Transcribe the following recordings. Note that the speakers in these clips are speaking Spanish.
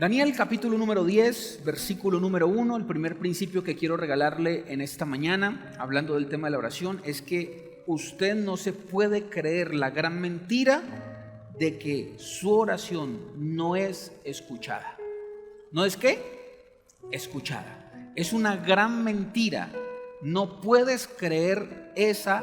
Daniel capítulo número 10, versículo número 1, el primer principio que quiero regalarle en esta mañana, hablando del tema de la oración, es que usted no se puede creer la gran mentira de que su oración no es escuchada. ¿No es qué? Escuchada. Es una gran mentira. No puedes creer esa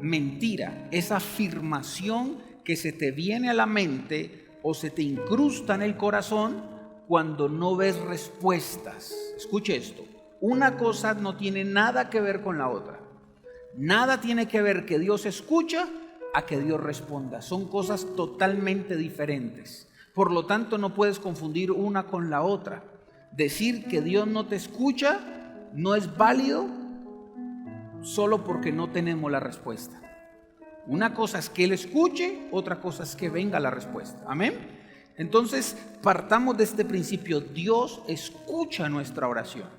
mentira, esa afirmación que se te viene a la mente o se te incrusta en el corazón cuando no ves respuestas. Escuche esto, una cosa no tiene nada que ver con la otra. Nada tiene que ver que Dios escucha a que Dios responda. Son cosas totalmente diferentes. Por lo tanto, no puedes confundir una con la otra. Decir que Dios no te escucha no es válido solo porque no tenemos la respuesta. Una cosa es que Él escuche, otra cosa es que venga la respuesta. Amén. Entonces, partamos de este principio. Dios escucha nuestra oración.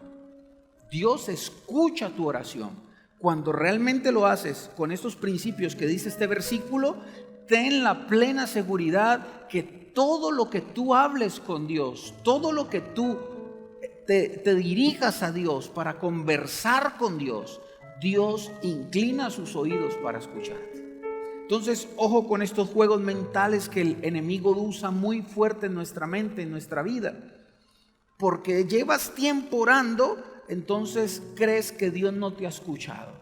Dios escucha tu oración. Cuando realmente lo haces con estos principios que dice este versículo, ten la plena seguridad que todo lo que tú hables con Dios, todo lo que tú te dirijas a Dios para conversar con Dios, Dios inclina sus oídos para escucharte. Entonces, ojo con estos juegos mentales que el enemigo usa muy fuerte en nuestra mente, en nuestra vida. Porque llevas tiempo orando, entonces crees que Dios no te ha escuchado.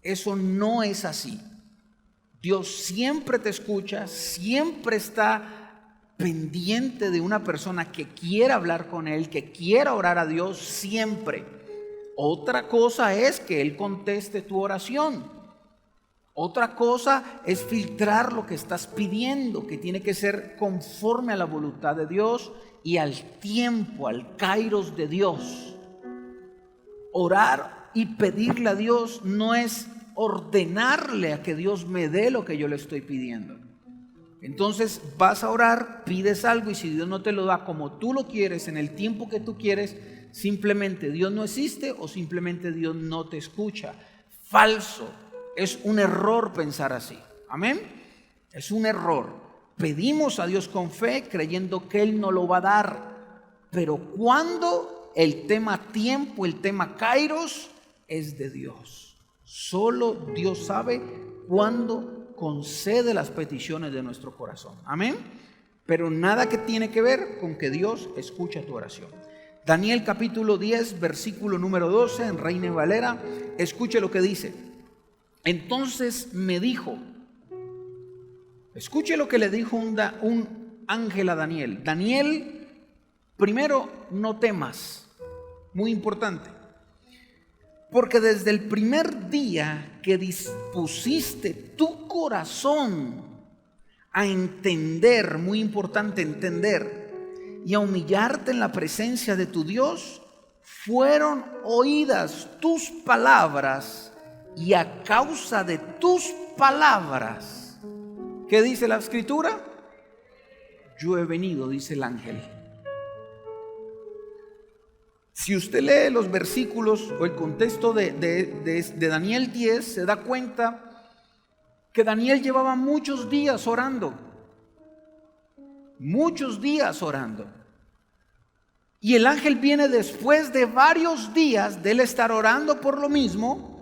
Eso no es así. Dios siempre te escucha, siempre está pendiente de una persona que quiera hablar con Él, que quiera orar a Dios, siempre. Otra cosa es que Él conteste tu oración. Otra cosa es filtrar lo que estás pidiendo, que tiene que ser conforme a la voluntad de Dios y al tiempo, al kairos de Dios. Orar y pedirle a Dios no es ordenarle a que Dios me dé lo que yo le estoy pidiendo. Entonces vas a orar, pides algo y si Dios no te lo da como tú lo quieres, en el tiempo que tú quieres, simplemente Dios no existe o simplemente Dios no te escucha. Falso. Es un error pensar así. Amén. Es un error. Pedimos a Dios con fe creyendo que Él nos lo va a dar. Pero cuando el tema tiempo, el tema kairos es de Dios. Solo Dios sabe cuándo concede las peticiones de nuestro corazón. Amén. Pero nada que tiene que ver con que Dios escucha tu oración. Daniel capítulo 10, versículo número 12 en Reina Valera. Escuche lo que dice. Entonces me dijo, escuche lo que le dijo un ángel a Daniel. Daniel, primero, no temas, muy importante, porque desde el primer día que dispusiste tu corazón a entender, muy importante entender, y a humillarte en la presencia de tu Dios, fueron oídas tus palabras. Y a causa de tus palabras, ¿qué dice la escritura? Yo he venido, dice el ángel. Si usted lee los versículos o el contexto de Daniel 10, se da cuenta que Daniel llevaba muchos días orando. Muchos días orando. Y el ángel viene después de varios días de él estar orando por lo mismo.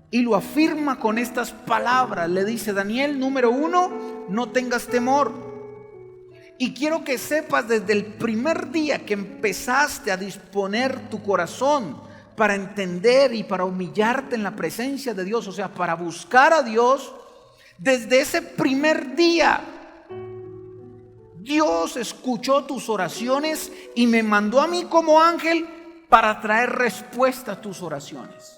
Y lo afirma con estas palabras. Le dice: Daniel, número 1, no tengas temor. Y quiero que sepas desde el primer día que empezaste a disponer tu corazón para entender y para humillarte en la presencia de Dios, o sea, para buscar a Dios, desde ese primer día Dios escuchó tus oraciones y me mandó a mí como ángel para traer respuesta a tus oraciones.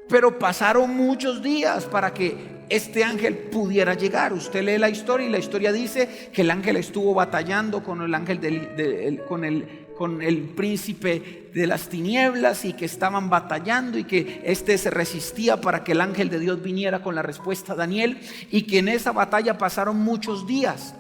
Pero pasaron muchos días para que este ángel pudiera llegar. Usted lee la historia y la historia dice que el ángel estuvo batallando con el ángel con el príncipe de las tinieblas y que estaban batallando y que este se resistía para que el ángel de Dios viniera con la respuesta a Daniel, y que en esa batalla pasaron muchos días.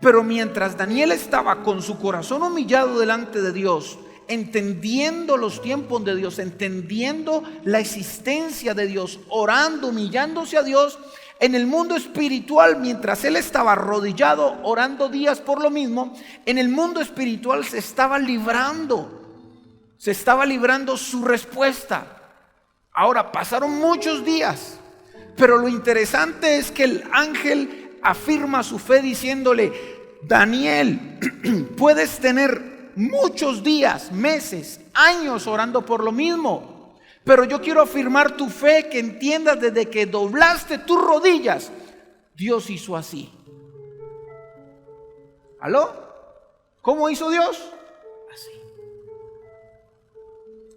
Pero mientras Daniel estaba con su corazón humillado delante de Dios, entendiendo los tiempos de Dios, entendiendo la existencia de Dios, orando, humillándose a Dios, En el mundo espiritual, mientras él estaba arrodillado orando días por lo mismo, en el mundo espiritual se estaba librando su respuesta. Ahora pasaron muchos días, pero lo interesante es que el ángel afirma su fe diciéndole: Daniel, puedes tener muchos días, meses, años orando por lo mismo, pero yo quiero afirmar tu fe, que entiendas desde que doblaste tus rodillas, Dios hizo así. ¿Aló? ¿Cómo hizo Dios? Así.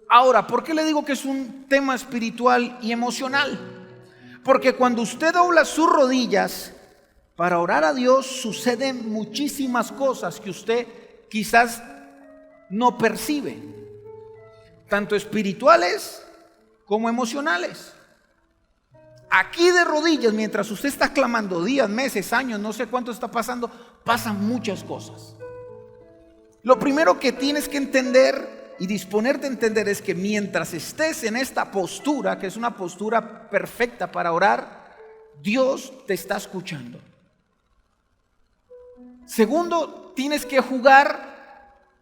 Ahora, ¿por qué le digo que es un tema espiritual y emocional? Porque cuando usted dobla sus rodillas para orar a Dios, suceden muchísimas cosas que usted quizás no percibe, tanto espirituales como emocionales. Aquí de rodillas, mientras usted está clamando días, meses, años, no sé cuánto está pasando, pasan muchas cosas. Lo primero que tienes que entender y disponerte a entender es que mientras estés en esta postura, que es una postura perfecta para orar, Dios te está escuchando. Segundo, tienes que jugar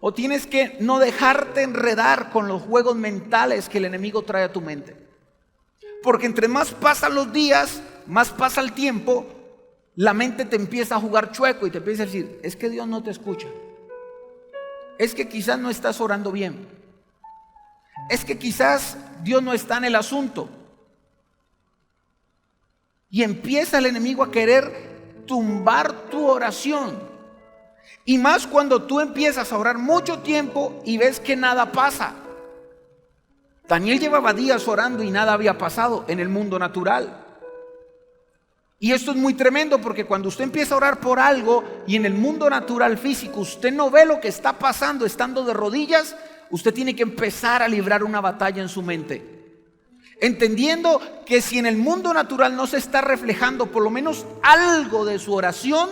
o tienes que no dejarte enredar con los juegos mentales que el enemigo trae a tu mente. Porque entre más pasan los días, más pasa el tiempo, la mente te empieza a jugar chueco y te empieza a decir: es que Dios no te escucha. Es que quizás no estás orando bien. Es que quizás Dios no está en el asunto. Y empieza el enemigo a querer tumbar tu oración. Y más cuando tú empiezas a orar mucho tiempo y ves que nada pasa. Daniel llevaba días orando y nada había pasado en el mundo natural. Y esto es muy tremendo, porque cuando usted empieza a orar por algo y en el mundo natural físico usted no ve lo que está pasando estando de rodillas, usted tiene que empezar a librar una batalla en su mente, entendiendo que si en el mundo natural no se está reflejando por lo menos algo de su oración,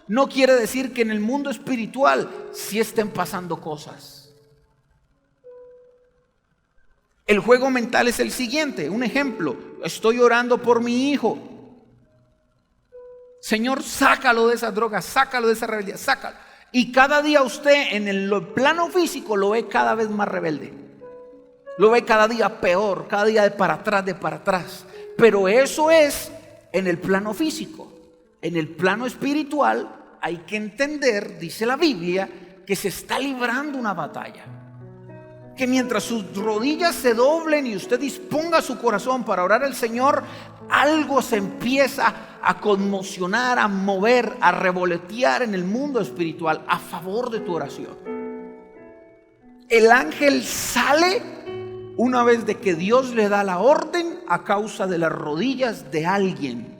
no quiere decir que en el mundo espiritual sí estén pasando cosas. El juego mental es el siguiente, un ejemplo: estoy orando por mi hijo. Señor, sácalo de esas drogas, sácalo de esa rebeldía, sácalo. Y cada día usted en el plano físico lo ve cada vez más rebelde. Lo ve cada día peor, cada día de para atrás. Pero eso es en el plano físico. En el plano espiritual hay que entender, dice la Biblia, que se está librando una batalla. Que mientras sus rodillas se doblen y usted disponga su corazón para orar al Señor, algo se empieza a conmocionar, a mover, a revolotear en el mundo espiritual a favor de tu oración. El ángel sale una vez de que Dios le da la orden a causa de las rodillas de alguien.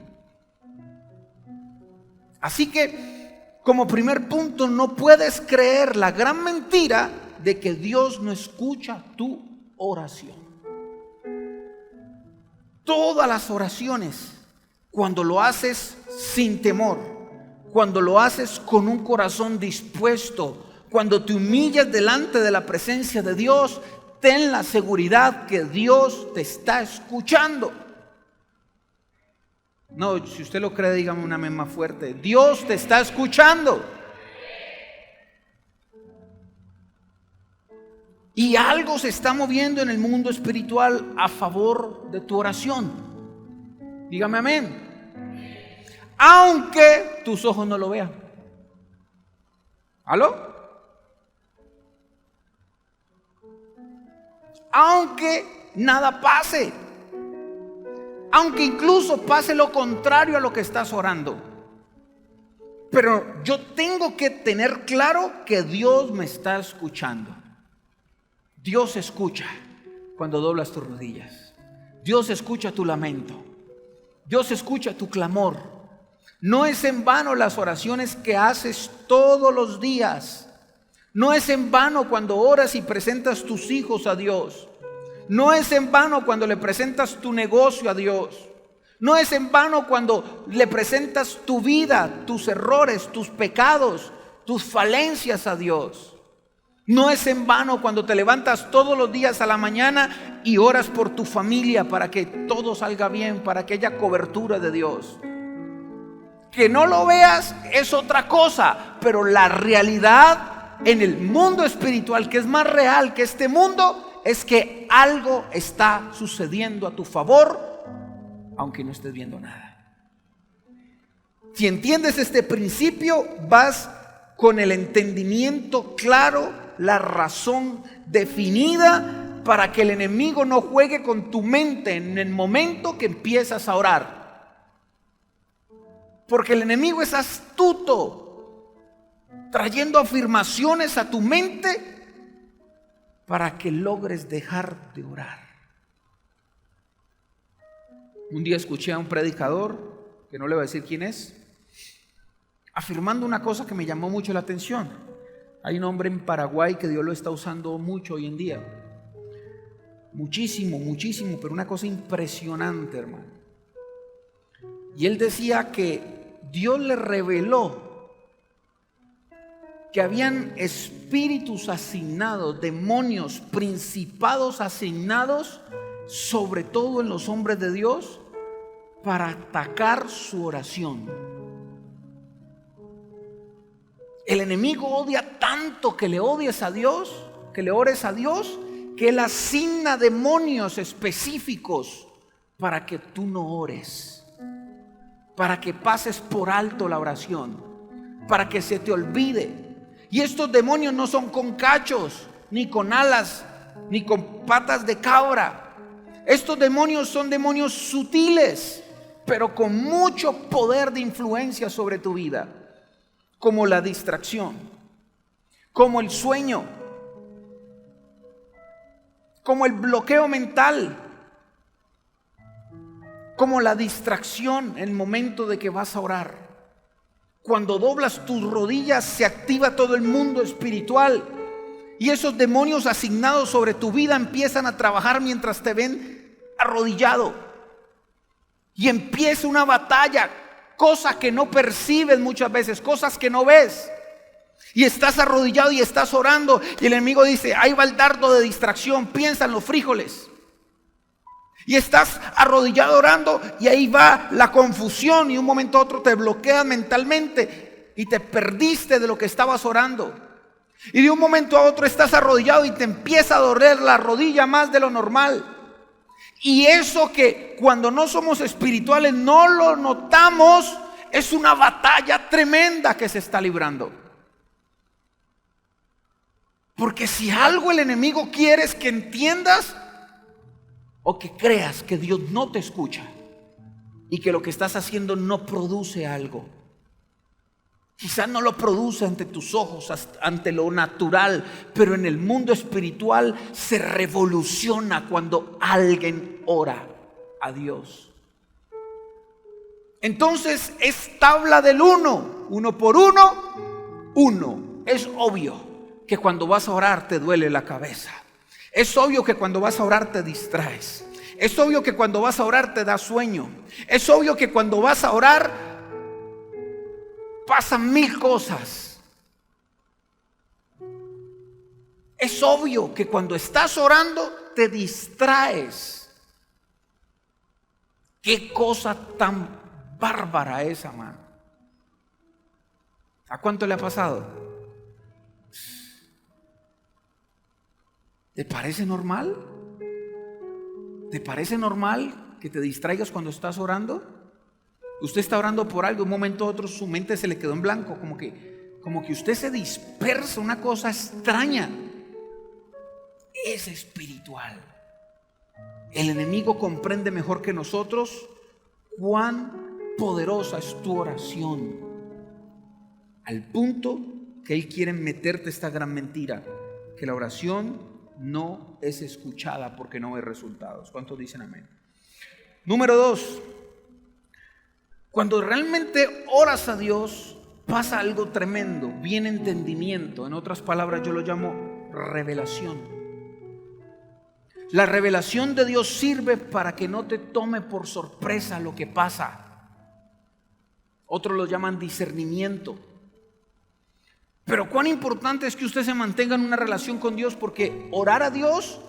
Así que, como primer punto, no puedes creer la gran mentira de que Dios no escucha tu oración. Todas las oraciones, cuando lo haces sin temor, cuando lo haces con un corazón dispuesto, cuando te humillas delante de la presencia de Dios, ten la seguridad que Dios te está escuchando. No, si usted lo cree, dígame un amén más fuerte. Dios te está escuchando. Y algo se está moviendo en el mundo espiritual a favor de tu oración. Dígame amén. Aunque tus ojos no lo vean. ¿Aló? Aunque nada pase. Aunque incluso pase lo contrario a lo que estás orando. Pero yo tengo que tener claro que Dios me está escuchando. Dios escucha cuando doblas tus rodillas. Dios escucha tu lamento. Dios escucha tu clamor. No es en vano las oraciones que haces todos los días. No es en vano cuando oras y presentas tus hijos a Dios. No es en vano cuando le presentas tu negocio a Dios. No es en vano cuando le presentas tu vida, tus errores, tus pecados, tus falencias a Dios. No es en vano cuando te levantas todos los días a la mañana y oras por tu familia para que todo salga bien, para que haya cobertura de Dios. Que no lo veas es otra cosa, pero la realidad en el mundo espiritual, que es más real que este mundo, es que algo está sucediendo a tu favor, aunque no estés viendo nada. Si entiendes este principio, vas con el entendimiento claro, la razón definida, para que el enemigo no juegue con tu mente en el momento que empiezas a orar. Porque el enemigo es astuto, trayendo afirmaciones a tu mente para que logres dejar de orar. Un día escuché a un predicador, que no le voy a decir quién es, afirmando una cosa que me llamó mucho la atención. Hay un hombre en Paraguay que Dios lo está usando mucho hoy en día. Muchísimo, pero una cosa impresionante, hermano. Y él decía que Dios le reveló que habían espíritus asignados, demonios, principados asignados, sobre todo en los hombres de Dios, para atacar su oración. El enemigo odia tanto que le odies a Dios, que le ores a Dios, que él asigna demonios específicos para que tú no ores, para que pases por alto la oración, para que se te olvide. Y estos demonios no son con cachos, ni con alas, ni con patas de cabra. Estos demonios son demonios sutiles, pero con mucho poder de influencia sobre tu vida, como la distracción, como el sueño, como el bloqueo mental, como la distracción en el momento de que vas a orar. Cuando doblas tus rodillas se activa todo el mundo espiritual y esos demonios asignados sobre tu vida empiezan a trabajar mientras te ven arrodillado y empieza una batalla, cosas que no percibes muchas veces, cosas que no ves, y estás arrodillado y estás orando y el enemigo dice: ahí va el dardo de distracción, piensa en los frijoles. Y estás arrodillado orando y ahí va la confusión y un momento a otro te bloqueas mentalmente y te perdiste de lo que estabas orando. Y de un momento a otro estás arrodillado y te empieza a doler la rodilla más de lo normal. Y eso que cuando no somos espirituales no lo notamos, es una batalla tremenda que se está librando. Porque si algo el enemigo quiere es que entiendas o que creas que Dios no te escucha y que lo que estás haciendo no produce algo. Quizás no lo produce ante tus ojos, ante lo natural, pero en el mundo espiritual se revoluciona cuando alguien ora a Dios. Entonces es tabla del 1, 1 por 1, 1. Es obvio que cuando vas a orar te duele la cabeza. Es obvio que cuando vas a orar te distraes. Es obvio que cuando vas a orar te da sueño. Es obvio que cuando vas a orar pasan 1000 cosas. Es obvio que cuando estás orando te distraes. Qué cosa tan bárbara esa, mano. ¿A cuánto le ha pasado? ¿Te parece normal? ¿Te parece normal que te distraigas cuando estás orando? Usted está orando por algo, un momento a otro su mente se le quedó en blanco, como que usted se dispersa, una cosa extraña. Es espiritual. El enemigo comprende mejor que nosotros cuán poderosa es tu oración, al punto que él quiere meterte esta gran mentira, que la oración no es escuchada porque no ve resultados. ¿Cuántos dicen amén? Número 2, cuando realmente oras a Dios pasa algo tremendo, viene entendimiento. En otras palabras yo lo llamo revelación. La revelación de Dios sirve para que no te tome por sorpresa lo que pasa. Otros lo llaman discernimiento. Pero cuán importante es que usted se mantenga en una relación con Dios, porque orar a Dios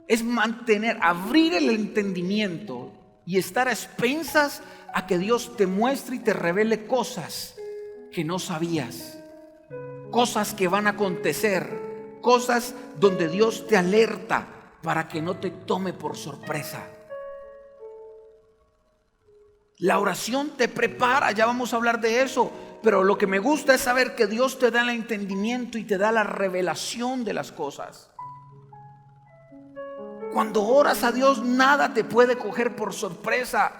es abrir el entendimiento y estar a expensas a que Dios te muestre y te revele cosas que no sabías, cosas que van a acontecer, cosas donde Dios te alerta para que no te tome por sorpresa. La oración te prepara, ya vamos a hablar de eso, pero lo que me gusta es saber que Dios te da el entendimiento y te da la revelación de las cosas. Cuando oras a Dios, nada te puede coger por sorpresa.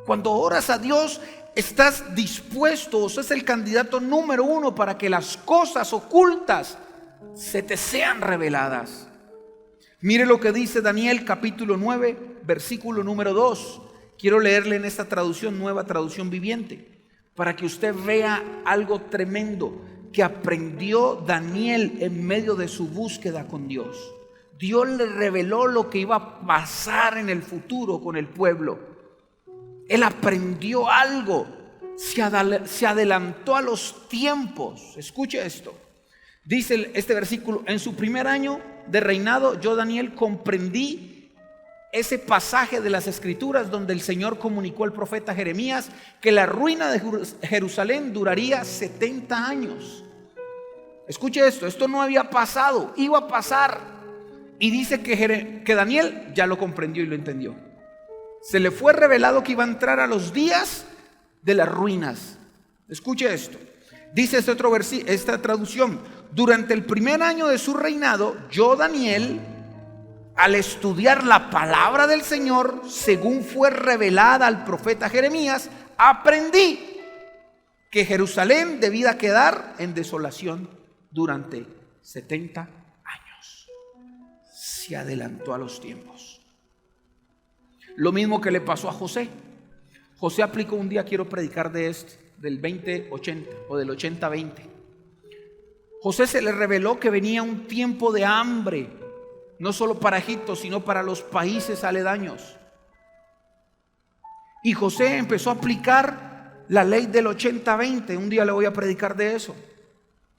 Cuando oras a Dios, estás dispuesto, sos el candidato número uno para que las cosas ocultas se te sean reveladas. Mire lo que dice Daniel capítulo 9, versículo número 2. Quiero leerle en esta traducción, Nueva Traducción Viviente, para que usted vea algo tremendo que aprendió Daniel en medio de su búsqueda con Dios. Dios le reveló lo que iba a pasar en el futuro con el pueblo. Él aprendió algo, se adelantó a los tiempos. Escuche esto. Dice este versículo: en su primer año de reinado, yo, Daniel, comprendí ese pasaje de las Escrituras donde el Señor comunicó al profeta Jeremías que la ruina de Jerusalén duraría 70 años. Escuche esto no había pasado, iba a pasar. Y dice que Daniel ya lo comprendió y lo entendió. Se le fue revelado que iba a entrar a los días de las ruinas. Escuche esto. Dice esta traducción: durante el primer año de su reinado, yo, Daniel, al estudiar la palabra del Señor, según fue revelada al profeta Jeremías, aprendí que Jerusalén debía quedar en desolación durante 70 años. Se adelantó a los tiempos. Lo mismo que le pasó a José. José aplicó, un día quiero predicar de esto, del 20-80 o del 80-20. José se le reveló que venía un tiempo de hambre, no solo para Egipto, sino para los países aledaños. Y José empezó a aplicar la ley del 80-20. Un día le voy a predicar de eso,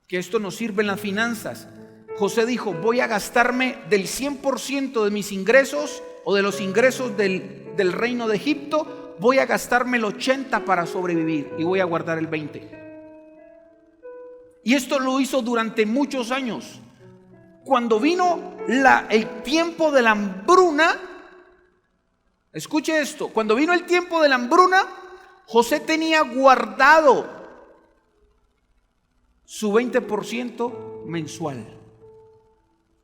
que esto nos sirve en las finanzas. José dijo: voy a gastarme del 100% de mis ingresos o de los ingresos del reino de Egipto, voy a gastarme el 80% para sobrevivir y voy a guardar el 20%. Y esto lo hizo durante muchos años. Cuando vino el tiempo de la hambruna, escuche esto, cuando vino el tiempo de la hambruna, José tenía guardado su 20% mensual.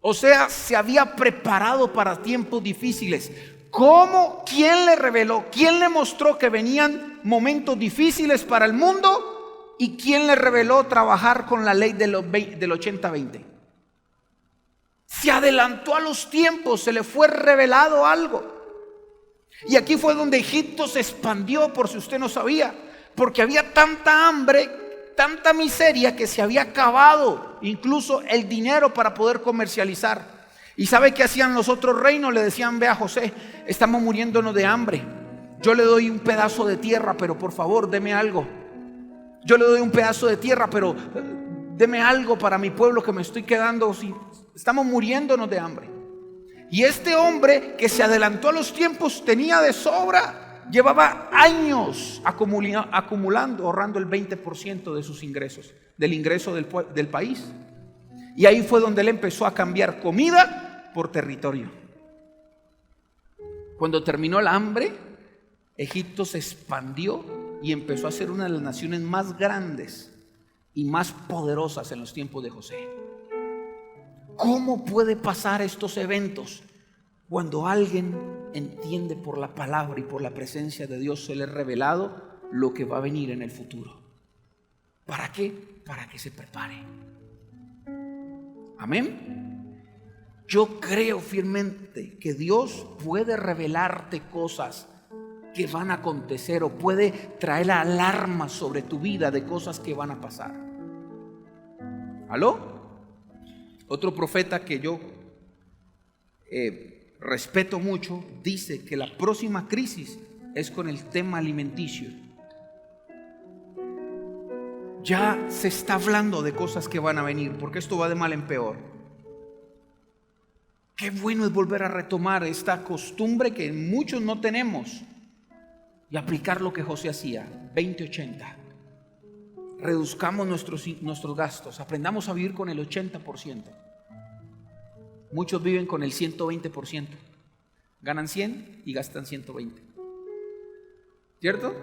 O sea, se había preparado para tiempos difíciles. ¿Cómo? ¿Quién le reveló? ¿Quién le mostró que venían momentos difíciles para el mundo? ¿Y quién le reveló trabajar con la ley del 80-20? Se adelantó a los tiempos, se le fue revelado algo. Y aquí fue donde Egipto se expandió, por si usted no sabía, porque había tanta hambre, tanta miseria, que se había acabado incluso el dinero para poder comercializar. ¿Y sabe qué hacían los otros reinos? Le decían: ve a José, estamos muriéndonos de hambre, yo le doy un pedazo de tierra, pero por favor deme algo. Yo le doy un pedazo de tierra, pero deme algo para mi pueblo, que me estoy quedando sin, estamos muriéndonos de hambre. Y este hombre, que se adelantó a los tiempos, tenía de sobra, llevaba años acumulando, ahorrando el 20% de sus ingresos, del ingreso del país. Y ahí fue donde él empezó a cambiar comida por territorio. Cuando terminó el hambre, Egipto se expandió y empezó a ser una de las naciones más grandes y más poderosas en los tiempos de José. ¿Cómo puede pasar estos eventos? Cuando alguien entiende por la palabra y por la presencia de Dios, se le ha revelado lo que va a venir en el futuro. ¿Para qué? Para que se prepare. Amén. Yo creo firmemente que Dios puede revelarte cosas que van a acontecer, o puede traer alarmas sobre tu vida de cosas que van a pasar. ¿Aló? Otro profeta que yo respeto mucho dice que la próxima crisis es con el tema alimenticio. Ya se está hablando de cosas que van a venir, porque esto va de mal en peor. Qué bueno es volver a retomar esta costumbre que muchos no tenemos, y aplicar lo que José hacía, 20-80. Reduzcamos nuestros gastos, aprendamos a vivir con el 80%. Muchos viven con el 120%. Ganan 100 y gastan 120. ¿Cierto?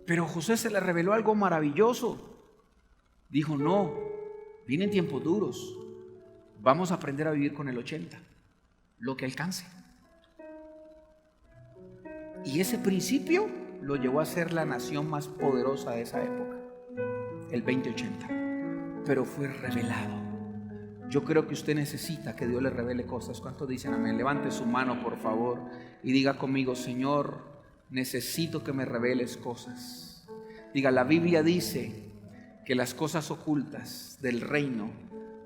Pero José se le reveló algo maravilloso. Dijo, no, vienen tiempos duros. Vamos a aprender a vivir con el 80, lo que alcance. Y ese principio lo llevó a ser la nación más poderosa de esa época, el 2080. Pero fue revelado. Yo creo que usted necesita que Dios le revele cosas. ¿Cuántos dicen amén? Levante su mano, por favor, y diga conmigo, Señor, necesito que me reveles cosas. Diga, la Biblia dice que las cosas ocultas del reino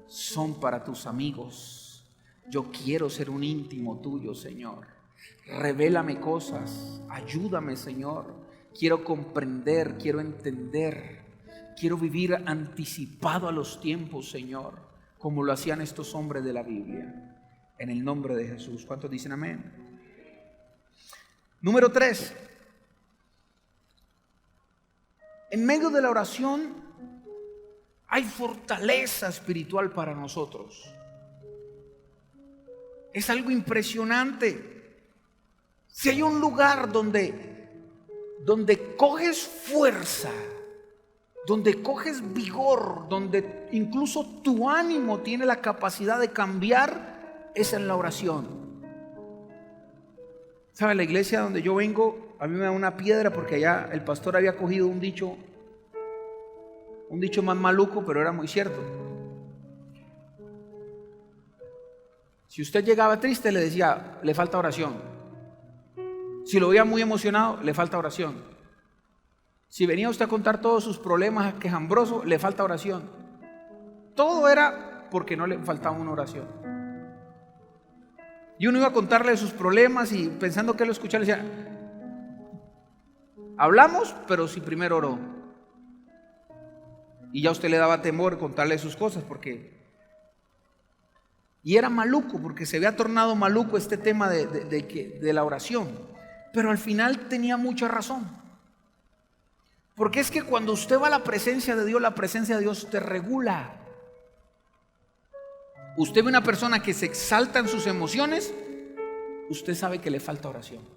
son para tus amigos. Yo quiero ser un íntimo tuyo, Señor. Revélame cosas, ayúdame, Señor. Quiero comprender, quiero entender, quiero vivir anticipado a los tiempos, Señor, como lo hacían estos hombres de la Biblia. En el nombre de Jesús. ¿Cuántos dicen amén? Número 3. En medio de la oración hay fortaleza espiritual para nosotros. Es algo impresionante. Si hay un lugar donde coges fuerza, donde coges vigor, donde incluso tu ánimo tiene la capacidad de cambiar, es en la oración. ¿Sabe? La iglesia donde yo vengo, a mí me da una piedra porque allá el pastor había cogido un dicho más maluco, pero era muy cierto. Si usted llegaba triste, le decía, le falta oración. Si lo veía muy emocionado, le falta oración. Si venía usted a contar todos sus problemas quejambrosos, le falta oración. Todo era porque no le faltaba una oración. Y uno iba a contarle sus problemas y pensando que él lo escuchaba, le decía, hablamos, pero si primero oró. Y ya usted le daba temor contarle sus cosas y era maluco, porque se había tornado maluco este tema de la oración. Pero al final tenía mucha razón. Porque es que cuando usted va a la presencia de Dios, la presencia de Dios te regula. Usted ve una persona que se exalta en sus emociones, usted sabe que le falta oración.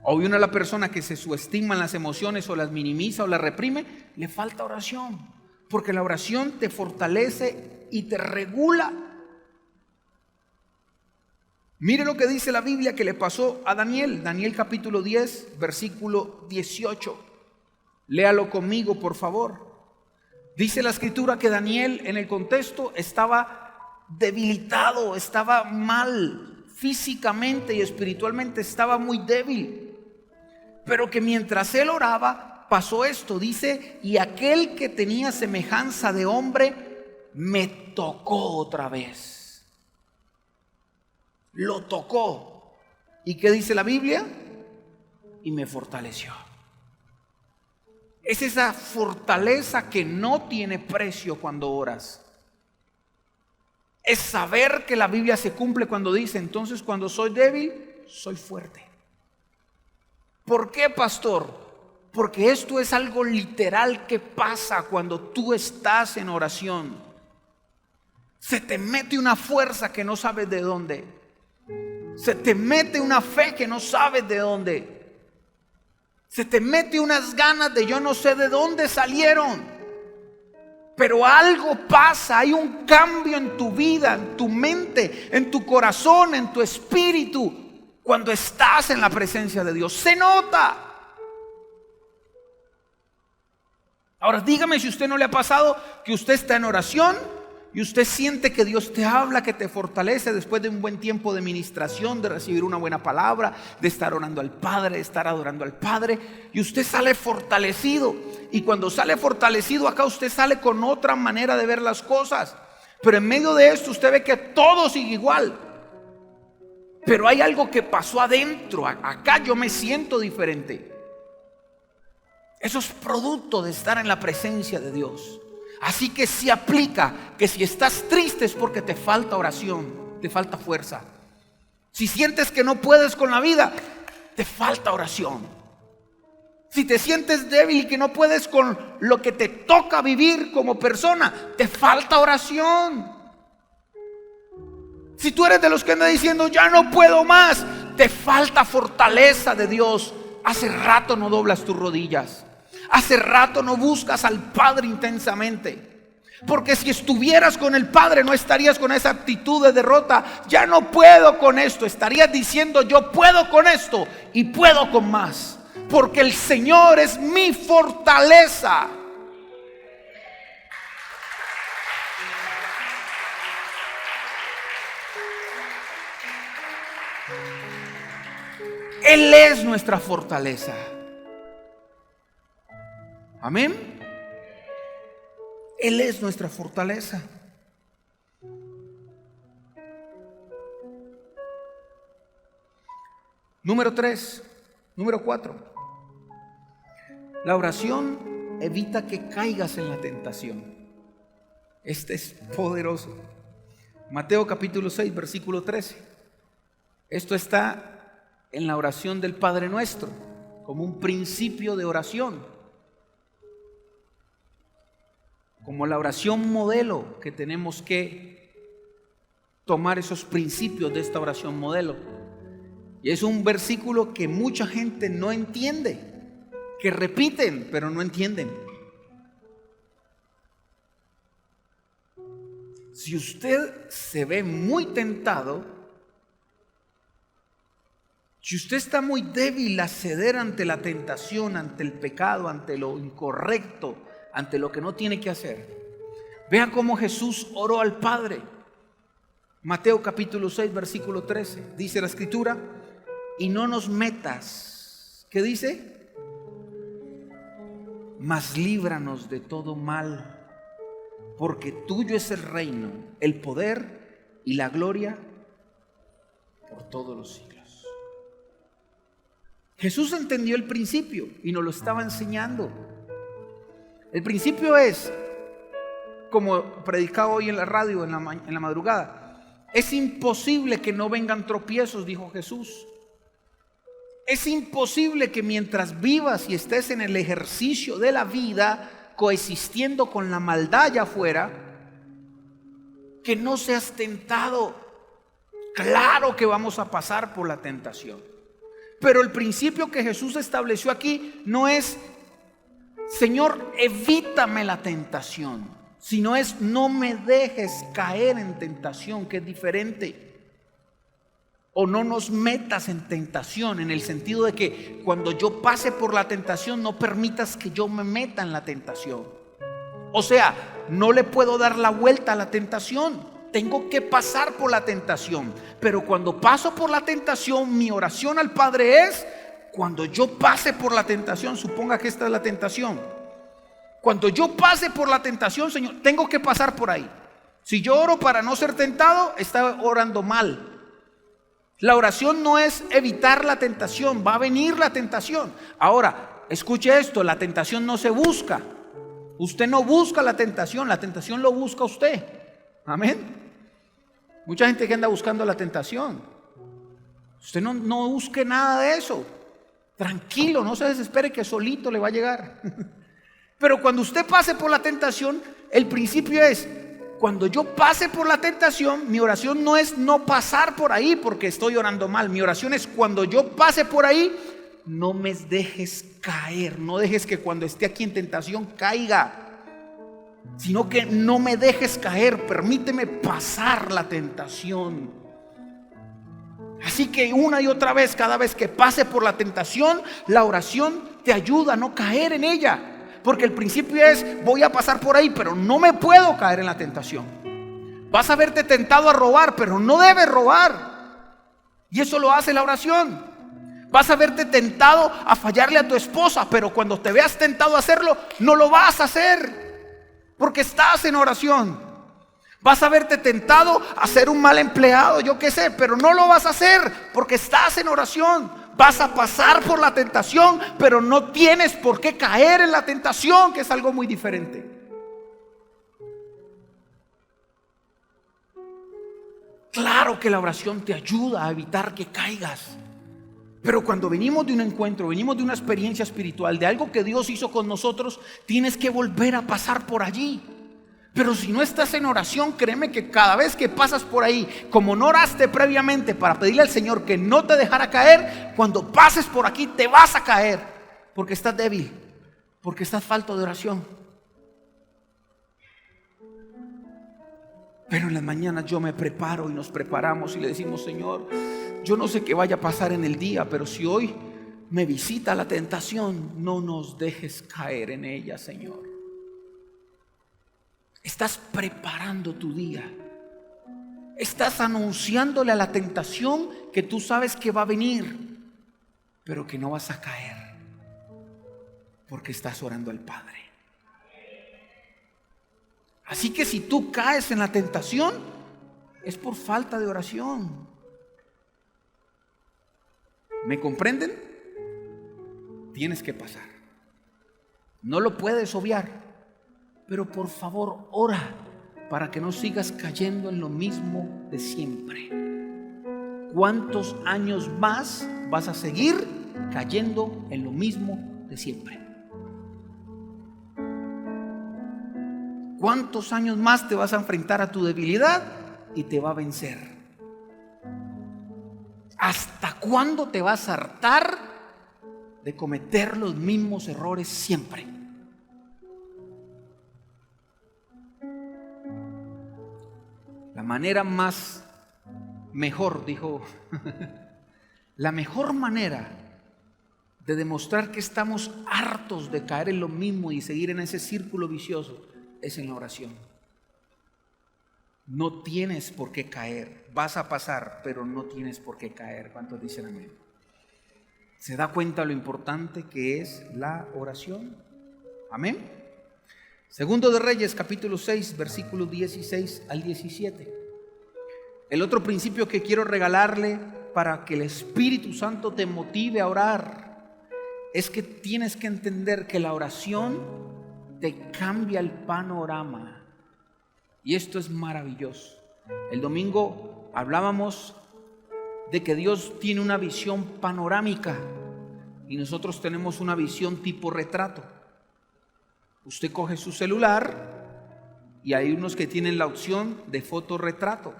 O ve una persona que se subestima en las emociones o las minimiza o las reprime, le falta oración. Porque la oración te fortalece y te regula. Mire lo que dice la Biblia que le pasó a Daniel. Daniel capítulo 10, versículo 18. Léalo conmigo, por favor. Dice la escritura que Daniel en el contexto estaba debilitado, estaba mal físicamente y espiritualmente, estaba muy débil. Pero que mientras él oraba, pasó esto. Dice, y aquel que tenía semejanza de hombre me tocó otra vez. Lo tocó. ¿Y qué dice la Biblia? Y me fortaleció. Es esa fortaleza que no tiene precio cuando oras. Es saber que la Biblia se cumple cuando dice, entonces cuando soy débil, soy fuerte. ¿Por qué, pastor? Porque esto es algo literal que pasa cuando tú estás en oración. Se te mete una fuerza que no sabes de dónde. Se te mete una fe que no sabes de dónde. Se te mete unas ganas de yo no sé de dónde salieron. Pero algo pasa, hay un cambio en tu vida, en tu mente, en tu corazón, en tu espíritu, cuando estás en la presencia de Dios. Se nota. Ahora dígame si a usted no le ha pasado que usted está en oración y usted siente que Dios te habla, que te fortalece después de un buen tiempo de ministración, de recibir una buena palabra, de estar orando al Padre, de estar adorando al Padre, y usted sale fortalecido. Y cuando sale fortalecido acá, usted sale con otra manera de ver las cosas. Pero en medio de esto usted ve que todo sigue igual. Pero hay algo que pasó adentro. Acá yo me siento diferente. Eso es producto de estar en la presencia de Dios. Así que sí aplica que si estás triste es porque te falta oración, te falta fuerza. Si sientes que no puedes con la vida, te falta oración. Si te sientes débil y que no puedes con lo que te toca vivir como persona, te falta oración. Si tú eres de los que anda diciendo ya no puedo más, te falta fortaleza de Dios. Hace rato no doblas tus rodillas. Hace rato no buscas al Padre intensamente. Porque si estuvieras con el Padre no estarías con esa actitud de derrota. Ya no puedo con esto. Estarías diciendo yo puedo con esto y puedo con más. Porque el Señor es mi fortaleza. Él es nuestra fortaleza. Amén. Él es nuestra fortaleza. Número 4. La oración evita que caigas en la tentación. Este es poderoso. Mateo capítulo 6, versículo 13. Esto está en la oración del Padre Nuestro, como un principio de oración, como la oración modelo que tenemos que tomar esos principios de esta oración modelo. Y es un versículo que mucha gente no entiende, que repiten pero no entienden. Si usted se ve muy tentado, si usted está muy débil a ceder ante la tentación, ante el pecado, ante lo incorrecto, ante lo que no tiene que hacer, vea cómo Jesús oró al Padre. Mateo capítulo 6, versículo 13, dice la Escritura: y no nos metas, ¿qué dice? Mas líbranos de todo mal, porque tuyo es el reino, el poder y la gloria por todos los siglos. Jesús entendió el principio y nos lo estaba enseñando. El principio es, como predicaba hoy en la radio en la madrugada, es imposible que no vengan tropiezos, dijo Jesús. Es imposible que mientras vivas y estés en el ejercicio de la vida, coexistiendo con la maldad allá afuera, que no seas tentado. Claro que vamos a pasar por la tentación. Pero el principio que Jesús estableció aquí no es, Señor, evítame la tentación, sino es, no me dejes caer en tentación, que es diferente. O no nos metas en tentación, en el sentido de que cuando yo pase por la tentación, no permitas que yo me meta en la tentación. O sea, no le puedo dar la vuelta a la tentación. Tengo que pasar por la tentación. Pero cuando paso por la tentación, mi oración al Padre es: cuando yo pase por la tentación, suponga que esta es la tentación, cuando yo pase por la tentación, Señor, tengo que pasar por ahí. Si yo oro para no ser tentado, está orando mal. La oración no es evitar la tentación, va a venir la tentación. Ahora, escuche esto, la tentación no se busca. Usted no busca la tentación lo busca usted. Amén. Mucha gente que anda buscando la tentación. Usted no busque nada de eso. Tranquilo, no se desespere que solito le va a llegar. Pero cuando usted pase por la tentación, el principio es: cuando yo pase por la tentación, mi oración no es no pasar por ahí porque estoy orando mal. Mi oración es: cuando yo pase por ahí, no me dejes caer. No dejes que cuando esté aquí en tentación caiga, sino que no me dejes caer, permíteme pasar la tentación. Así que una y otra vez, cada vez que pase por la tentación, la oración te ayuda a no caer en ella. Porque el principio es: voy a pasar por ahí, pero no me puedo caer en la tentación. Vas a verte tentado a robar, pero no debes robar. Y eso lo hace la oración. Vas a verte tentado a fallarle a tu esposa, pero cuando te veas tentado a hacerlo, no lo vas a hacer, porque estás en oración. Vas a verte tentado a ser un mal empleado, yo qué sé, pero no lo vas a hacer porque estás en oración. Vas a pasar por la tentación, pero no tienes por qué caer en la tentación, que es algo muy diferente. Claro que la oración te ayuda a evitar que caigas. Pero cuando venimos de un encuentro, venimos de una experiencia espiritual, de algo que Dios hizo con nosotros, tienes que volver a pasar por allí. Pero si no estás en oración, créeme que cada vez que pasas por ahí, como no oraste previamente para pedirle al Señor que no te dejara caer, cuando pases por aquí te vas a caer, porque estás débil, porque estás falto de oración. Pero en las mañanas yo me preparo y nos preparamos y le decimos: Señor, yo no sé qué vaya a pasar en el día, pero si hoy me visita la tentación, no nos dejes caer en ella, Señor. Estás preparando tu día. Estás anunciándole a la tentación que tú sabes que va a venir, pero que no vas a caer, porque estás orando al Padre. Así que si tú caes en la tentación, es por falta de oración. ¿Me comprenden? Tienes que pasar. No lo puedes obviar. Pero por favor, ora para que no sigas cayendo en lo mismo de siempre. ¿Cuántos años más vas a seguir cayendo en lo mismo de siempre? ¿Cuántos años más te vas a enfrentar a tu debilidad y te va a vencer? ¿Hasta cuándo te vas a hartar de cometer los mismos errores siempre? La manera la mejor manera de demostrar que estamos hartos de caer en lo mismo y seguir en ese círculo vicioso es en la oración. No tienes por qué caer, vas a pasar, pero no tienes por qué caer. ¿Cuántos dicen amén? ¿Se da cuenta lo importante que es la oración? Amén. Segundo de Reyes, capítulo 6, versículos 16 al 17. El otro principio que quiero regalarle para que el Espíritu Santo te motive a orar es que tienes que entender que la oración te cambia el panorama. Y esto es maravilloso. El domingo hablábamos de que Dios tiene una visión panorámica y nosotros tenemos una visión tipo retrato. Usted coge su celular y hay unos que tienen la opción de fotorretrato.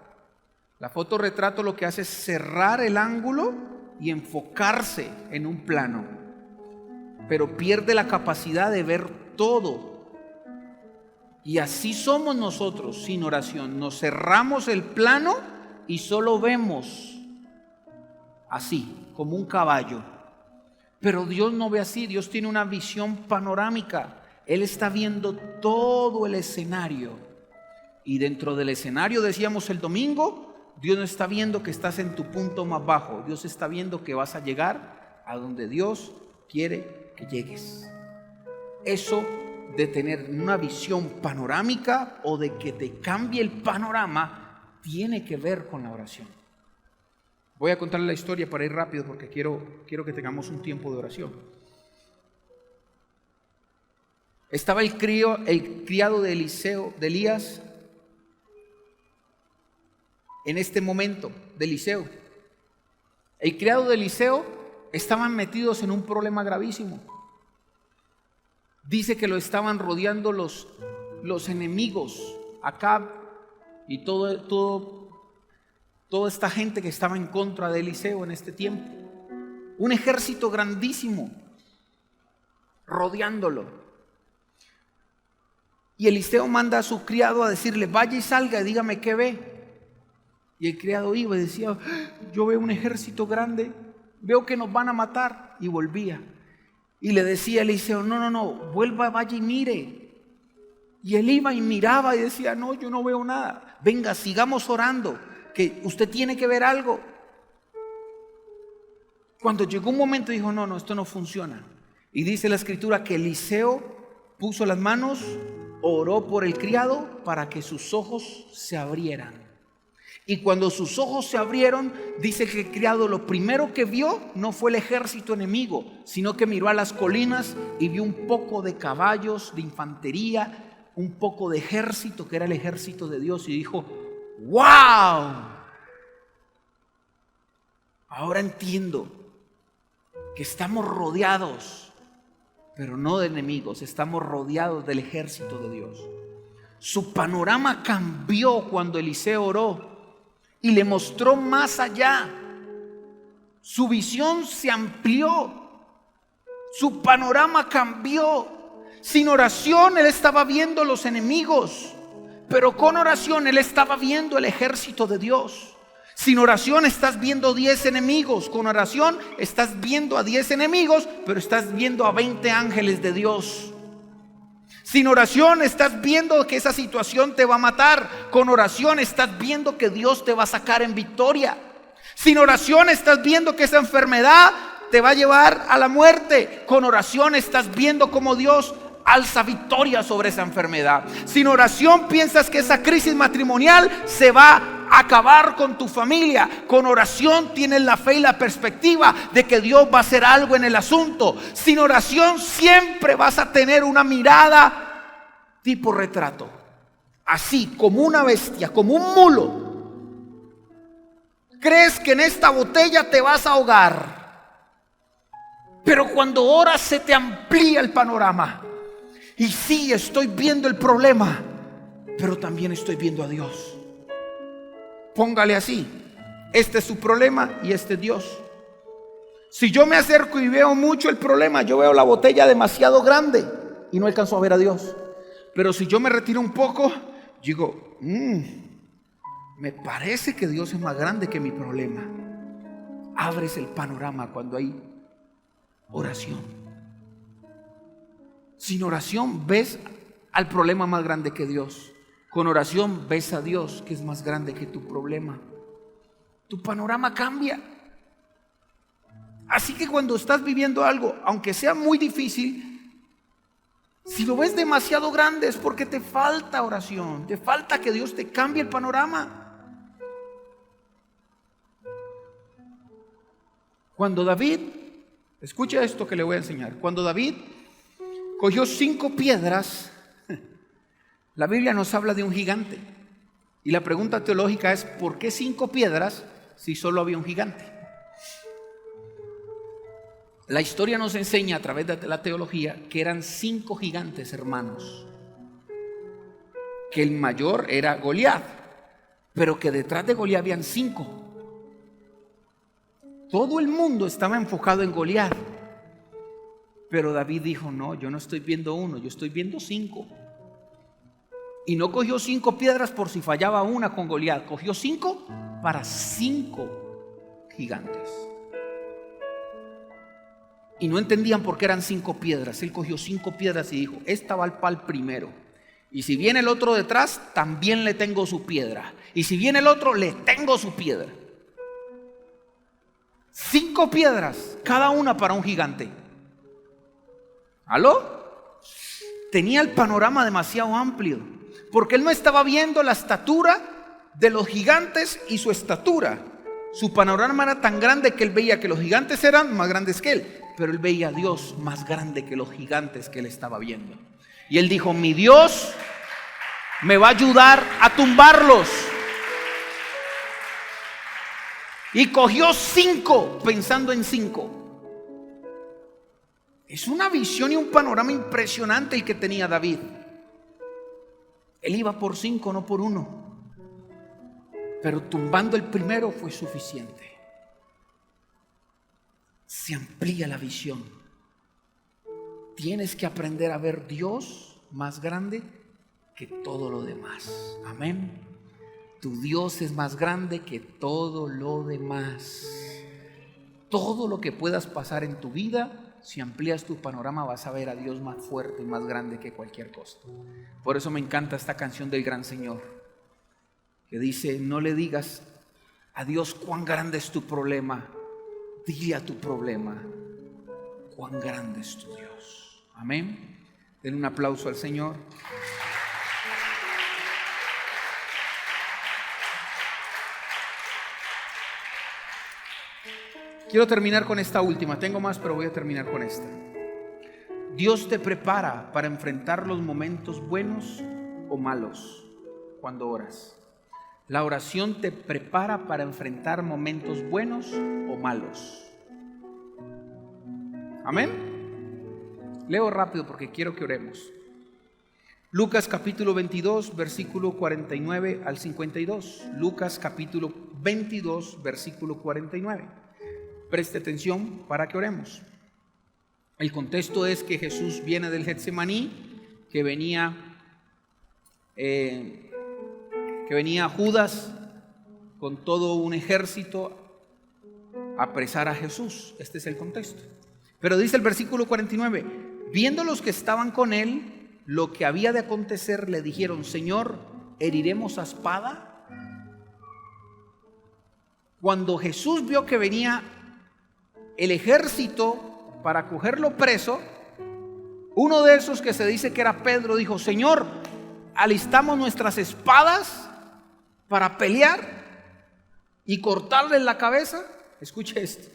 La fotorretrato lo que hace es cerrar el ángulo y enfocarse en un plano, pero pierde la capacidad de ver todo. Y así somos nosotros sin oración. Nos cerramos el plano y solo vemos así, como un caballo. Pero Dios no ve así. Dios tiene una visión panorámica. Él está viendo todo el escenario. Y dentro del escenario, decíamos el domingo, Dios no está viendo que estás en tu punto más bajo. Dios está viendo que vas a llegar a donde Dios quiere que llegues. Eso de tener una visión panorámica o de que te cambie el panorama tiene que ver con la oración. Voy a contarle la historia para ir rápido porque quiero que tengamos un tiempo de oración. Estaba el criado de Elías en este momento de Eliseo. El criado de Eliseo estaban metidos en un problema gravísimo. Dice que lo estaban rodeando los enemigos, Acab y toda esta gente que estaba en contra de Eliseo en este tiempo. Un ejército grandísimo rodeándolo. Y Eliseo manda a su criado a decirle: vaya y salga y dígame qué ve. Y el criado iba y decía: yo veo un ejército grande, veo que nos van a matar. Y volvía. Y le decía a Eliseo: no, vuelva, vaya y mire. Y él iba y miraba y decía: no, yo no veo nada. Venga, sigamos orando, que usted tiene que ver algo. Cuando llegó un momento dijo: no, esto no funciona. Y dice la escritura que Eliseo puso las manos, oró por el criado para que sus ojos se abrieran. Y cuando sus ojos se abrieron, dice que el criado lo primero que vio no fue el ejército enemigo, sino que miró a las colinas y vio un poco de caballos, de infantería, un poco de ejército, que era el ejército de Dios, y dijo: ¡wow! Ahora entiendo que estamos rodeados, pero no de enemigos, estamos rodeados del ejército de Dios. Su panorama cambió cuando Eliseo oró y le mostró más allá. Su visión se amplió, su panorama cambió. Sin oración él estaba viendo los enemigos, pero con oración él estaba viendo el ejército de Dios. Sin oración estás viendo 10 enemigos, con oración estás viendo a 10 enemigos, pero estás viendo a 20 ángeles de Dios. Sin oración estás viendo que esa situación te va a matar, con oración estás viendo que Dios te va a sacar en victoria. Sin oración estás viendo que esa enfermedad te va a llevar a la muerte, con oración estás viendo cómo Dios alza victoria sobre esa enfermedad. Sin oración piensas que esa crisis matrimonial se va a acabar con tu familia. Con oración tienes la fe y la perspectiva de que Dios va a hacer algo en el asunto. Sin oración siempre vas a tener una mirada tipo retrato, así como una bestia, como un mulo. Crees que en esta botella te vas a ahogar, pero cuando oras se te amplía el panorama. Y sí, estoy viendo el problema, pero también estoy viendo a Dios. Póngale así: este es su problema y este es Dios. Si yo me acerco y veo mucho el problema, yo veo la botella demasiado grande y no alcanzo a ver a Dios. Pero si yo me retiro un poco, digo, me parece que Dios es más grande que mi problema. Abres el panorama cuando hay oración. Sin oración ves al problema más grande que Dios. Con oración ves a Dios, que es más grande que tu problema. Tu panorama cambia. Así que cuando estás viviendo algo, aunque sea muy difícil, si lo ves demasiado grande es porque te falta oración, te falta que Dios te cambie el panorama. Cuando David, escucha esto que le voy a enseñar. Cuando David cogió 5 piedras, la Biblia nos habla de un gigante. Y la pregunta teológica es: ¿por qué 5 piedras si solo había un gigante? La historia nos enseña a través de la teología que eran 5 gigantes hermanos, que el mayor era Goliat, pero que detrás de Goliat habían 5. Todo el mundo estaba enfocado en Goliat, pero David dijo: no, yo no estoy viendo uno, yo estoy viendo 5. Y no cogió 5 piedras por si fallaba una con Goliat, cogió 5 para 5 gigantes. Y no entendían por qué eran 5 piedras. Él cogió 5 piedras y dijo: esta va al pal primero, y si viene el otro detrás, también le tengo su piedra, y si viene el otro, le tengo su piedra. 5 piedras, cada una para un gigante. ¿Aló? Tenía el panorama demasiado amplio, porque él no estaba viendo la estatura de los gigantes y su estatura. Su panorama era tan grande que él veía que los gigantes eran más grandes que él, pero él veía a Dios más grande que los gigantes que él estaba viendo. Y él dijo: mi Dios me va a ayudar a tumbarlos. Y cogió 5 pensando en 5. Es una visión y un panorama impresionante el que tenía David. Él iba por 5, no por 1. Pero tumbando el primero fue suficiente. Se amplía la visión. Tienes que aprender a ver Dios más grande que todo lo demás. Amén. Tu Dios es más grande que todo lo demás. Todo lo que puedas pasar en tu vida, si amplías tu panorama, vas a ver a Dios más fuerte y más grande que cualquier cosa. Por eso me encanta esta canción del Gran Señor, que dice: no le digas a Dios cuán grande es tu problema, dile a tu problema cuán grande es tu Dios. Amén. Den un aplauso al Señor. Quiero terminar con esta última. Tengo más, pero voy a terminar con esta. Dios te prepara para enfrentar los momentos buenos o malos cuando oras. La oración te prepara para enfrentar momentos buenos o malos. Amén. Leo rápido porque quiero que oremos. Lucas capítulo 22, versículo 49 al 52. Lucas capítulo 22, versículo 49. Preste atención para que oremos. El contexto es que Jesús viene del Getsemaní, que venía Judas con todo un ejército a apresar a Jesús. Este es el contexto. Pero dice el versículo 49, viendo los que estaban con él lo que había de acontecer, le dijeron: Señor, ¿heriremos a espada? Cuando Jesús vio que venía el ejército para cogerlo preso, uno de esos, que se dice que era Pedro, dijo: Señor, alistamos nuestras espadas para pelear y cortarle la cabeza. Escuche esto.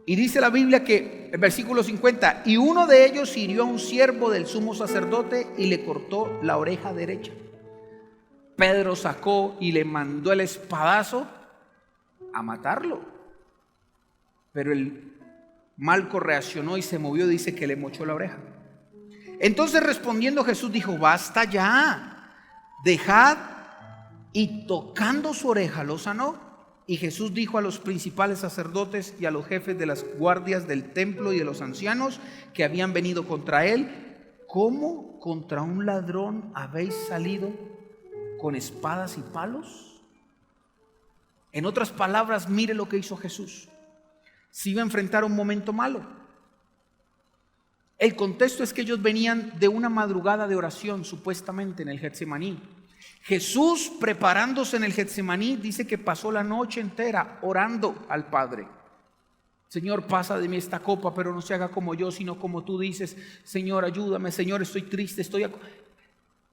Y dice la Biblia que, el versículo 50, y uno de ellos hirió a un siervo del sumo sacerdote y le cortó la oreja derecha. Pedro sacó y le mandó el espadazo a matarlo. Pero el Malco reaccionó y se movió, dice que le mochó la oreja. Entonces respondiendo Jesús dijo: basta ya, dejad, y tocando su oreja lo sanó. Y Jesús dijo a los principales sacerdotes y a los jefes de las guardias del templo y de los ancianos que habían venido contra él: ¿cómo contra un ladrón habéis salido con espadas y palos? En otras palabras, mire lo que hizo Jesús. Se iba a enfrentar un momento malo. El contexto es que ellos venían de una madrugada de oración, supuestamente en el Getsemaní. Jesús, preparándose en el Getsemaní, dice que pasó la noche entera orando al Padre. Señor, pasa de mí esta copa, pero no se haga como yo, sino como tú dices. Señor, ayúdame. Señor, estoy triste,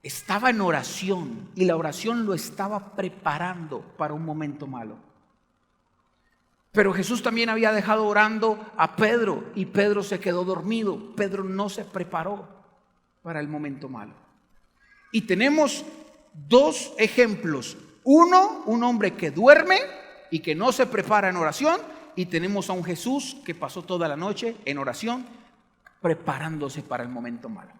Estaba en oración, y la oración lo estaba preparando para un momento malo. Pero Jesús también había dejado orando a Pedro, y Pedro se quedó dormido. Pedro no se preparó para el momento malo. Y tenemos dos ejemplos. Uno, un hombre que duerme y que no se prepara en oración, y tenemos a un Jesús que pasó toda la noche en oración preparándose para el momento malo.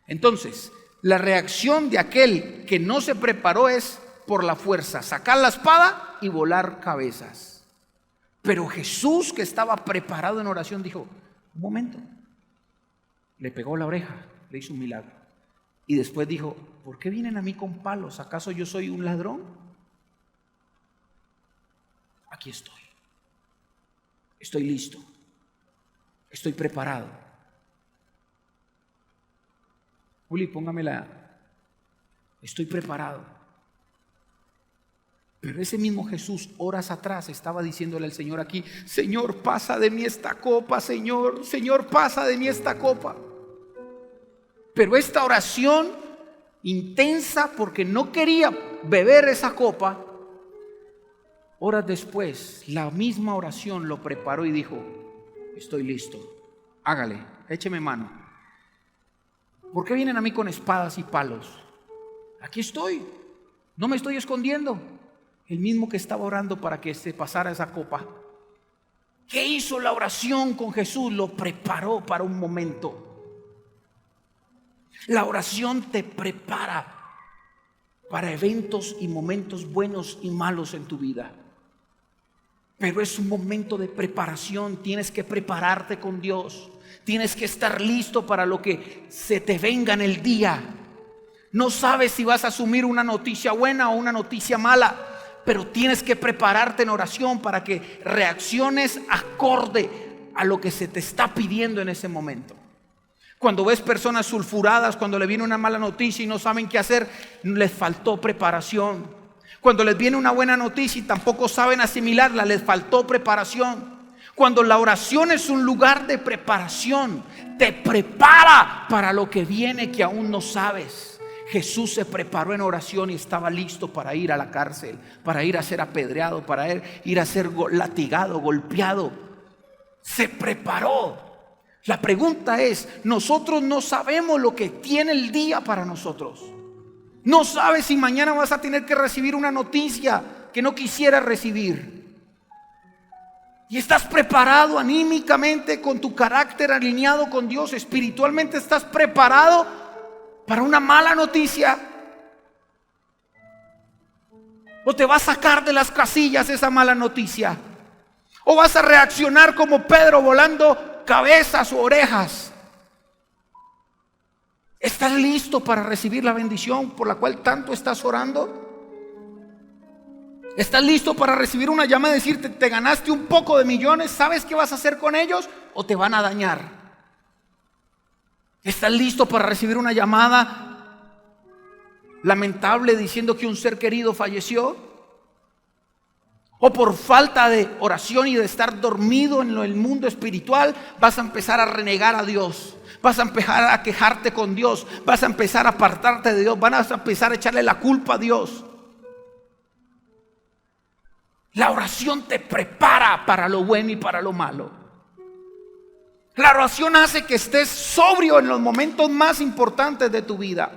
Entonces, la reacción de aquel que no se preparó es por la fuerza, sacar la espada y volar cabezas. Pero Jesús, que estaba preparado en oración, dijo: un momento. Le pegó la oreja, le hizo un milagro. Y después dijo: ¿por qué vienen a mí con palos? ¿Acaso yo soy un ladrón? Aquí estoy. Estoy listo. Estoy preparado. Juli, póngamela. Estoy preparado. Pero ese mismo Jesús, horas atrás, estaba diciéndole al Señor aquí: Señor, pasa de mí esta copa, Señor. Señor, pasa de mí esta copa. Pero esta oración intensa, porque no quería beber esa copa, horas después, la misma oración lo preparó y dijo: estoy listo, hágale, écheme mano. ¿Por qué vienen a mí con espadas y palos? Aquí estoy, no me estoy escondiendo. El mismo que estaba orando para que se pasara esa copa. ¿Qué hizo la oración con Jesús? Lo preparó para un momento. La oración te prepara para eventos y momentos buenos y malos en tu vida. Pero es un momento de preparación. Tienes que prepararte con Dios. Tienes que estar listo para lo que se te venga en el día. No sabes si vas a asumir una noticia buena o una noticia mala, pero tienes que prepararte en oración para que reacciones acorde a lo que se te está pidiendo en ese momento. Cuando ves personas sulfuradas, cuando le viene una mala noticia y no saben qué hacer, les faltó preparación. Cuando les viene una buena noticia y tampoco saben asimilarla, les faltó preparación. Cuando la oración es un lugar de preparación, te prepara para lo que viene que aún no sabes. Jesús se preparó en oración y estaba listo para ir a la cárcel, para ir a ser apedreado, para ir a ser latigado, golpeado. Se preparó. La pregunta es: nosotros no sabemos lo que tiene el día para nosotros. No sabes si mañana vas a tener que recibir una noticia que no quisieras recibir. Y estás preparado anímicamente, con tu carácter alineado con Dios, espiritualmente estás preparado para una mala noticia. ¿O te va a sacar de las casillas esa mala noticia? ¿O vas a reaccionar como Pedro, volando cabezas o orejas? ¿Estás listo para recibir la bendición por la cual tanto estás orando? ¿Estás listo para recibir una llamada y decirte, te ganaste un poco de millones? ¿Sabes qué vas a hacer con ellos? ¿O te van a dañar? ¿Estás listo para recibir una llamada lamentable diciendo que un ser querido falleció? ¿O por falta de oración y de estar dormido en el mundo espiritual vas a empezar a renegar a Dios? Vas a empezar a quejarte con Dios, vas a empezar a apartarte de Dios, vas a empezar a echarle la culpa a Dios. La oración te prepara para lo bueno y para lo malo. La oración hace que estés sobrio en los momentos más importantes de tu vida.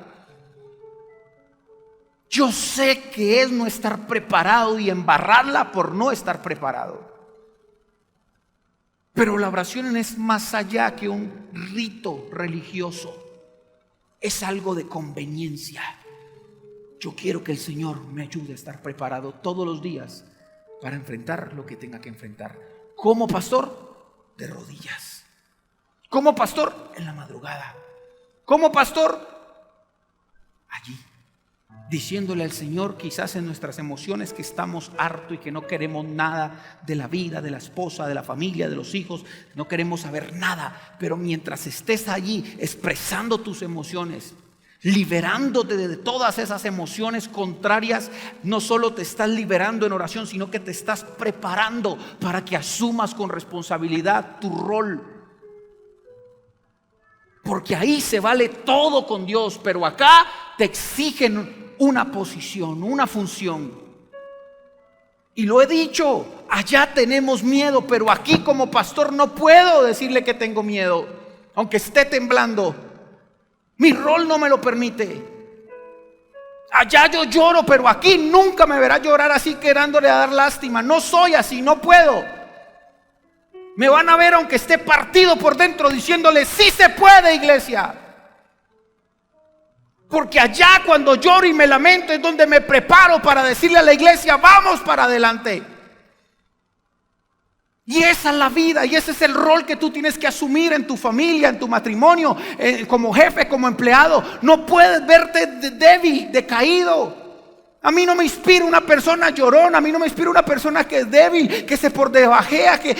Yo sé que es no estar preparado y embarrarla por no estar preparado. Pero la oración es más allá que un rito religioso. Es algo de conveniencia. Yo quiero que el Señor me ayude a estar preparado todos los días para enfrentar lo que tenga que enfrentar. Como pastor, de rodillas. Como pastor, en la madrugada. Como pastor, allí, diciéndole al Señor, quizás en nuestras emociones, que estamos hartos y que no queremos nada de la vida, de la esposa, de la familia, de los hijos. No queremos saber nada. Pero mientras estés allí expresando tus emociones, liberándote de todas esas emociones contrarias, no solo te estás liberando en oración, sino que te estás preparando para que asumas con responsabilidad tu rol. Porque ahí se vale todo con Dios, pero acá te exigen una posición, una función. Y lo he dicho, allá tenemos miedo, pero aquí como pastor no puedo decirle que tengo miedo, aunque esté temblando. Mi rol no me lo permite. Allá yo lloro, pero aquí nunca me verá llorar así querándole dar lástima. No soy así, no puedo. Me van a ver aunque esté partido por dentro diciéndole, sí se puede, iglesia. Porque allá cuando lloro y me lamento es donde me preparo para decirle a la iglesia, vamos para adelante. Y esa es la vida, y ese es el rol que tú tienes que asumir en tu familia, en tu matrimonio, como jefe, como empleado. No puedes verte débil, decaído. A mí no me inspira una persona llorona, a mí no me inspira una persona que es débil, que se por debajea, que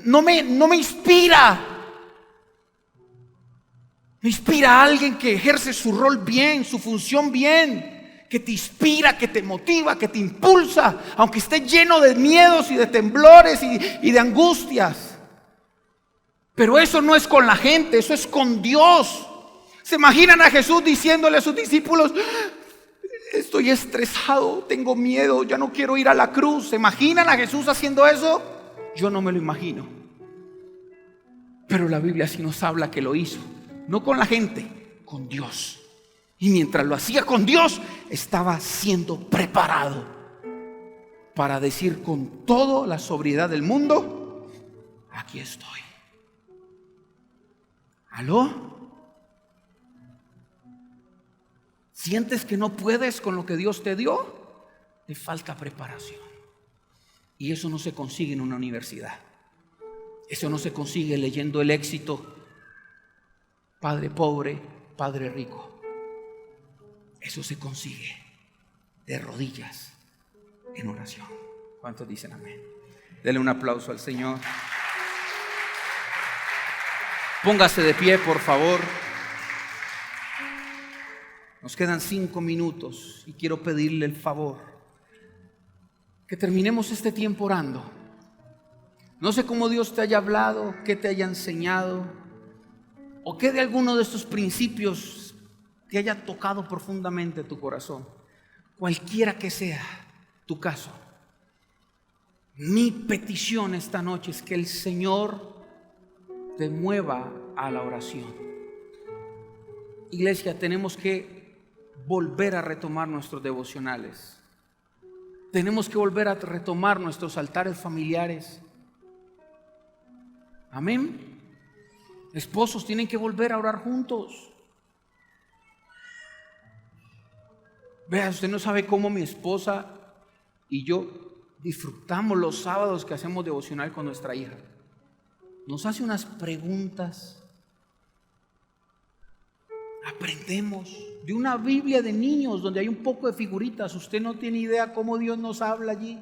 no me inspira. Me inspira a alguien que ejerce su rol bien, su función bien, que te inspira, que te motiva, que te impulsa, aunque esté lleno de miedos y de temblores y de angustias. Pero eso no es con la gente, eso es con Dios. ¿Se imaginan a Jesús diciéndole a sus discípulos, estoy estresado, tengo miedo, ya no quiero ir a la cruz? ¿Se imaginan a Jesús haciendo eso? Yo no me lo imagino. Pero la Biblia sí nos habla que lo hizo, no con la gente, con Dios. Y mientras lo hacía con Dios, estaba siendo preparado para decir con toda la sobriedad del mundo, aquí estoy. ¿Aló? ¿Sientes que no puedes con lo que Dios te dio? Te falta preparación. Y eso no se consigue en una universidad. Eso no se consigue leyendo el éxito, padre pobre, padre rico. Eso se consigue de rodillas en oración. ¿Cuántos dicen amén? Dele un aplauso al Señor. Póngase de pie, por favor. Nos quedan 5 minutos y quiero pedirle el favor que terminemos este tiempo orando. No sé cómo Dios te haya hablado, qué te haya enseñado, o qué de alguno de estos principios que haya tocado profundamente tu corazón. Cualquiera que sea tu caso, mi petición esta noche es que el Señor te mueva a la oración. Iglesia, tenemos que volver a retomar nuestros devocionales. Tenemos que volver a retomar nuestros altares familiares. Amén. Esposos tienen que volver a orar juntos. Vea, usted no sabe cómo mi esposa y yo disfrutamos los sábados que hacemos devocional con nuestra hija. Nos hace unas preguntas. Aprendemos de una Biblia de niños donde hay un poco de figuritas. Usted no tiene idea cómo Dios nos habla allí.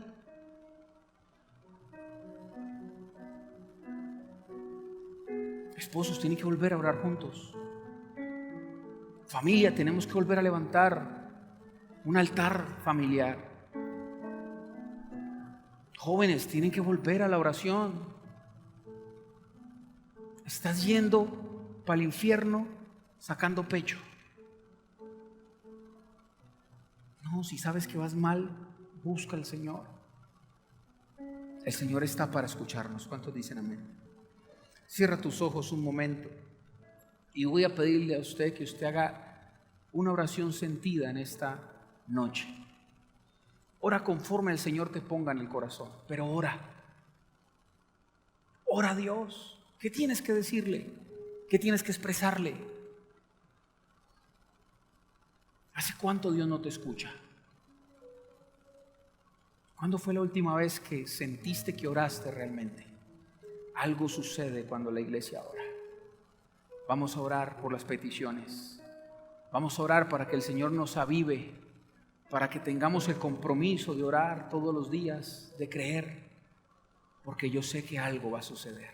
Esposos tienen que volver a orar juntos. Familia, tenemos que volver a levantar un altar familiar. Jóvenes, tienen que volver a la oración. Estás yendo para el infierno sacando pecho. No, si sabes que vas mal, busca al Señor. El Señor está para escucharnos. ¿Cuántos dicen amén? Cierra tus ojos un momento y voy a pedirle a usted que usted haga una oración sentida en esta noche. Ora conforme el Señor te ponga en el corazón, pero ora. Ora a Dios. ¿Qué tienes que decirle? ¿Qué tienes que expresarle? ¿Hace cuánto Dios no te escucha? ¿Cuándo fue la última vez que sentiste que oraste realmente? Algo sucede cuando la iglesia ora. Vamos a orar por las peticiones. Vamos a orar para que el Señor nos avive, para que tengamos el compromiso de orar todos los días, de creer, porque yo sé que algo va a suceder.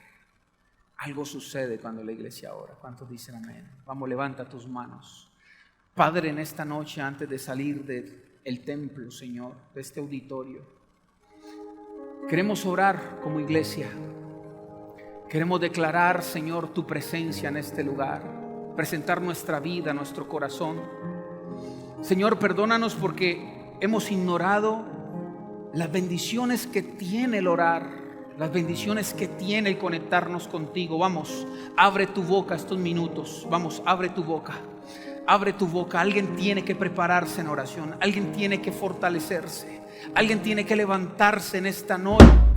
Algo sucede cuando la iglesia ora. ¿Cuántos dicen amén? Vamos, levanta tus manos. Padre, en esta noche, antes de salir del templo, Señor, de este auditorio, queremos orar como iglesia. Queremos declarar, Señor, tu presencia en este lugar, presentar nuestra vida, nuestro corazón. Señor, perdónanos porque hemos ignorado las bendiciones que tiene el orar, las bendiciones que tiene el conectarnos contigo. Vamos, abre tu boca estos minutos. Vamos, abre tu boca. Abre tu boca. Alguien tiene que prepararse en oración. Alguien tiene que fortalecerse. Alguien tiene que levantarse en esta noche.